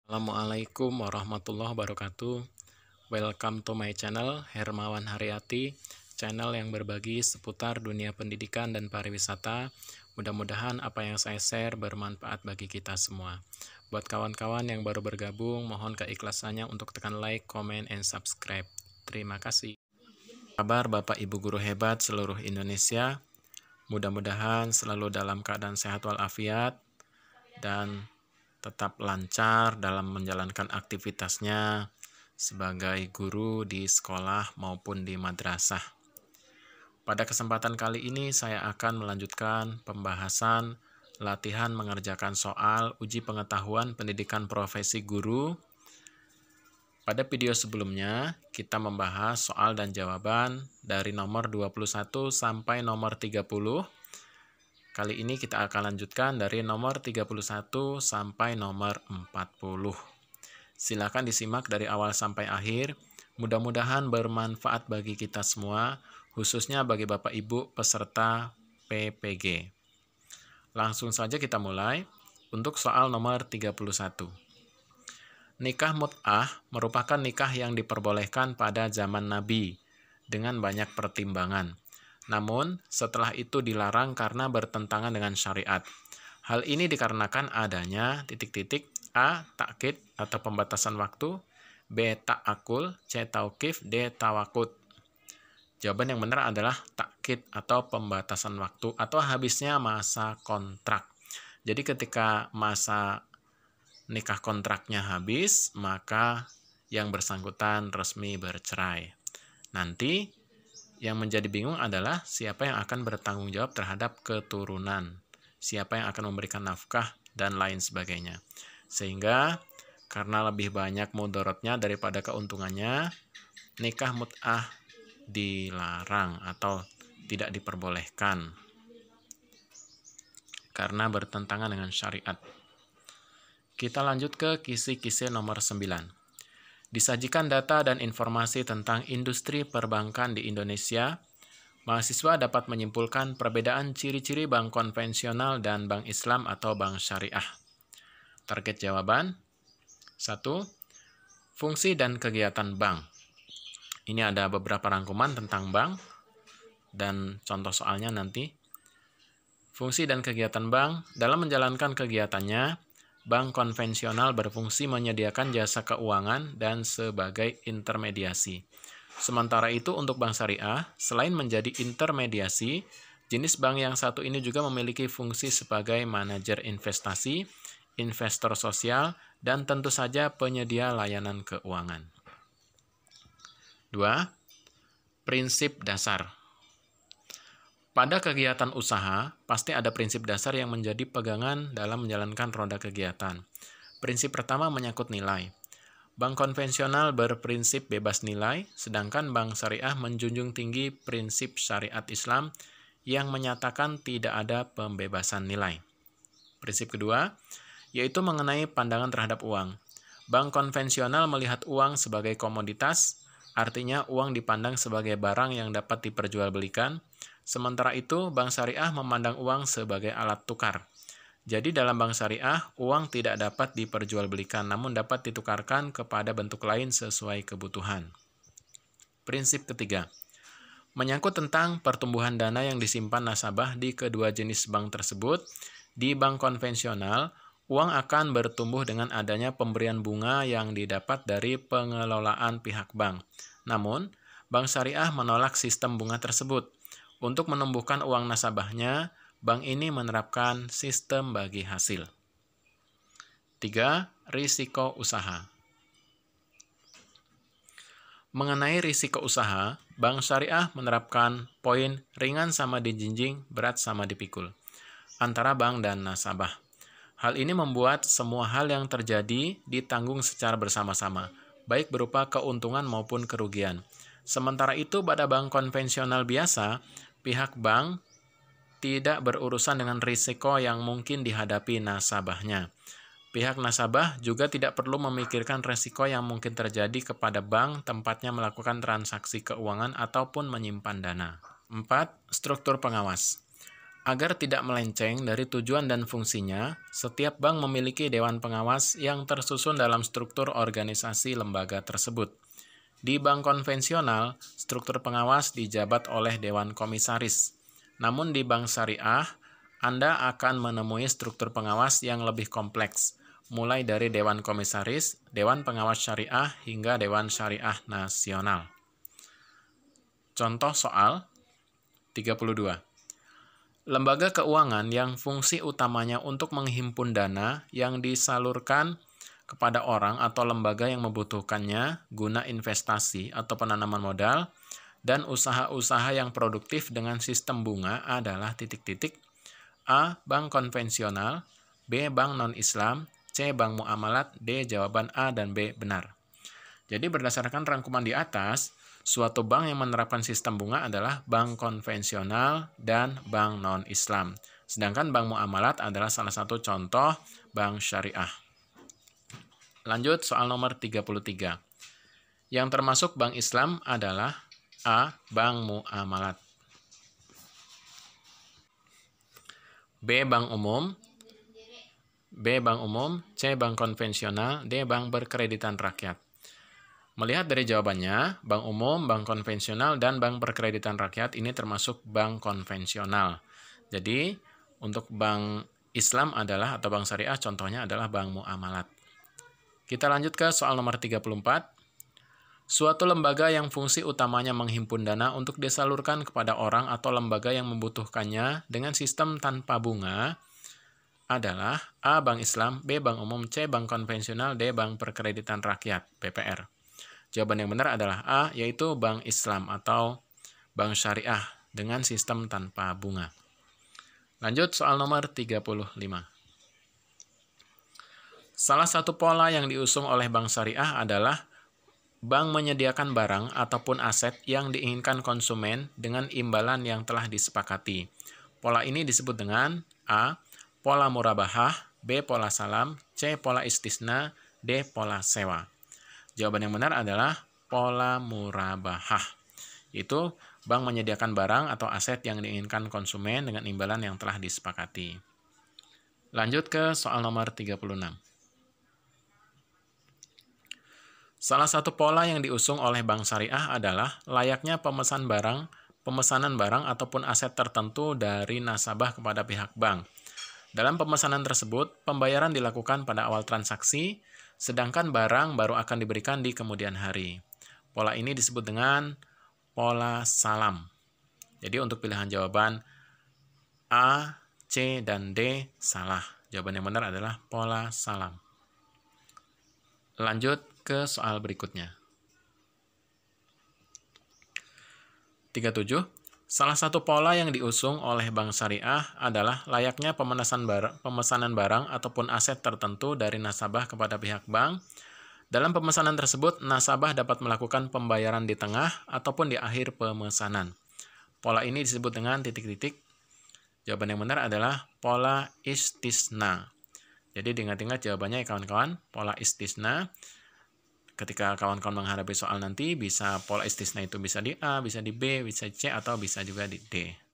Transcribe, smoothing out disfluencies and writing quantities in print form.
Assalamualaikum warahmatullahi wabarakatuh. Welcome to my channel, Hermawan Haryati, channel yang berbagi seputar dunia pendidikan dan pariwisata. Mudah-mudahan apa yang saya share bermanfaat bagi kita semua. Buat kawan-kawan yang baru bergabung, mohon keikhlasannya untuk tekan like, comment, and subscribe. Terima kasih. Kabar Bapak Ibu guru hebat seluruh Indonesia, mudah-mudahan selalu dalam keadaan sehat walafiat dan tetap lancar dalam menjalankan aktivitasnya sebagai guru di sekolah maupun di madrasah. Pada kesempatan kali ini saya akan melanjutkan pembahasan latihan mengerjakan soal uji pengetahuan pendidikan profesi guru. Pada video sebelumnya, kita membahas soal dan jawaban dari nomor 21 sampai nomor 30. Kali ini kita akan lanjutkan dari nomor 31 sampai nomor 40. Silakan disimak dari awal sampai akhir. Mudah-mudahan bermanfaat bagi kita semua, khususnya bagi Bapak Ibu peserta PPG. Langsung saja kita mulai untuk soal nomor 31. Nikah mut'ah merupakan nikah yang diperbolehkan pada zaman Nabi dengan banyak pertimbangan. Namun, setelah itu dilarang karena bertentangan dengan syariat. Hal ini dikarenakan adanya A. Takkid atau pembatasan waktu, B. Ta'akul, C. Tauqif, D. Tawakut. Jawaban yang benar adalah takkid atau pembatasan waktu atau habisnya masa kontrak. Jadi ketika masa nikah kontraknya habis, maka yang bersangkutan resmi bercerai. Nanti yang menjadi bingung adalah siapa yang akan bertanggung jawab terhadap keturunan, siapa yang akan memberikan nafkah, dan lain sebagainya. Sehingga karena lebih banyak mudaratnya daripada keuntungannya, nikah mut'ah dilarang atau tidak diperbolehkan karena bertentangan dengan syariat. Kita lanjut ke kisi-kisi nomor 9. Disajikan data dan informasi tentang industri perbankan di Indonesia. Mahasiswa dapat menyimpulkan perbedaan ciri-ciri bank konvensional dan bank Islam atau bank syariah. Target jawaban 1. Fungsi dan kegiatan bank. Ini ada beberapa rangkuman tentang bank dan contoh soalnya nanti. Fungsi dan kegiatan bank. Dalam menjalankan kegiatannya, bank konvensional berfungsi menyediakan jasa keuangan dan sebagai intermediasi. Sementara itu untuk bank syariah, selain menjadi intermediasi, jenis bank yang satu ini juga memiliki fungsi sebagai manajer investasi, investor sosial, dan tentu saja penyedia layanan keuangan. 2. Prinsip dasar. Pada kegiatan usaha, pasti ada prinsip dasar yang menjadi pegangan dalam menjalankan roda kegiatan. Prinsip pertama menyangkut nilai. Bank konvensional berprinsip bebas nilai, sedangkan bank syariah menjunjung tinggi prinsip syariat Islam yang menyatakan tidak ada pembebasan nilai. Prinsip kedua, yaitu mengenai pandangan terhadap uang. Bank konvensional melihat uang sebagai komoditas, artinya uang dipandang sebagai barang yang dapat diperjualbelikan. Sementara itu, bank syariah memandang uang sebagai alat tukar. Jadi dalam bank syariah, uang tidak dapat diperjualbelikan, namun dapat ditukarkan kepada bentuk lain sesuai kebutuhan. Prinsip ketiga, menyangkut tentang pertumbuhan dana yang disimpan nasabah di kedua jenis bank tersebut. Di bank konvensional, uang akan bertumbuh dengan adanya pemberian bunga yang didapat dari pengelolaan pihak bank. Namun, bank syariah menolak sistem bunga tersebut. Untuk menumbuhkan uang nasabahnya, bank ini menerapkan sistem bagi hasil. 3. Risiko usaha. Mengenai risiko usaha, bank syariah menerapkan poin ringan sama dijinjing, berat sama dipikul antara bank dan nasabah. Hal ini membuat semua hal yang terjadi ditanggung secara bersama-sama, baik berupa keuntungan maupun kerugian. Sementara itu pada bank konvensional biasa, pihak bank tidak berurusan dengan risiko yang mungkin dihadapi nasabahnya. Pihak nasabah juga tidak perlu memikirkan risiko yang mungkin terjadi kepada bank tempatnya melakukan transaksi keuangan ataupun menyimpan dana. 4. Struktur pengawas. Agar tidak melenceng dari tujuan dan fungsinya, setiap bank memiliki dewan pengawas yang tersusun dalam struktur organisasi lembaga tersebut. Di bank konvensional, struktur pengawas dijabat oleh dewan komisaris. Namun di bank syariah, Anda akan menemui struktur pengawas yang lebih kompleks, mulai dari dewan komisaris, dewan pengawas syariah, hingga dewan syariah nasional. Contoh soal 32. Lembaga keuangan yang fungsi utamanya untuk menghimpun dana yang disalurkan kepada orang atau lembaga yang membutuhkannya guna investasi atau penanaman modal dan usaha-usaha yang produktif dengan sistem bunga adalah titik-titik. A. Bank konvensional, B. Bank non-Islam, C. Bank muamalat, D. Jawaban A dan B benar. Jadi berdasarkan rangkuman di atas, suatu bank yang menerapkan sistem bunga adalah bank konvensional dan bank non-Islam. Sedangkan bank muamalat adalah salah satu contoh bank syariah. Lanjut soal nomor 33. Yang termasuk bank Islam adalah A. Bank muamalat, B. Bank umum, B. Bank umum, C. Bank konvensional, D. Bank berkreditan rakyat. Melihat dari jawabannya, bank umum, bank konvensional, dan bank berkreditan rakyat ini termasuk bank konvensional. Jadi, untuk bank Islam adalah, atau bank syariah, contohnya adalah bank muamalat. Kita lanjut ke soal nomor 34. Suatu lembaga yang fungsi utamanya menghimpun dana untuk disalurkan kepada orang atau lembaga yang membutuhkannya dengan sistem tanpa bunga adalah A. Bank Islam, B. Bank umum, C. Bank konvensional, D. Bank berkreditan rakyat, BPR. Jawaban yang benar adalah A, yaitu bank Islam atau bank syariah dengan sistem tanpa bunga. Lanjut soal nomor 35. Salah satu pola yang diusung oleh bank syariah adalah bank menyediakan barang ataupun aset yang diinginkan konsumen dengan imbalan yang telah disepakati. Pola ini disebut dengan A. Pola murabahah, B. Pola salam, C. Pola istisna, D. Pola sewa. Jawaban yang benar adalah pola murabahah. Itu bank menyediakan barang atau aset yang diinginkan konsumen dengan imbalan yang telah disepakati. Lanjut ke soal nomor 36. Salah satu pola yang diusung oleh bank syariah adalah layaknya pemesanan barang ataupun aset tertentu dari nasabah kepada pihak bank. Dalam pemesanan tersebut, pembayaran dilakukan pada awal transaksi, sedangkan barang baru akan diberikan di kemudian hari. Pola ini disebut dengan pola salam. Jadi untuk pilihan jawaban A, C, dan D salah. Jawaban yang benar adalah pola salam. Lanjut ke soal berikutnya. 37. Salah satu pola yang diusung oleh bank syariah adalah layaknya pemesanan barang ataupun aset tertentu dari nasabah kepada pihak bank. Dalam pemesanan tersebut, nasabah dapat melakukan pembayaran di tengah ataupun di akhir pemesanan. Pola ini disebut dengan titik-titik. Jawaban yang benar adalah pola istisna. Jadi diingat-ingat jawabannya ya kawan-kawan, pola istisna. Ketika kawan-kawan menghadapi soal nanti, bisa pola istisna itu bisa di A, bisa di B, bisa C, atau bisa juga di D.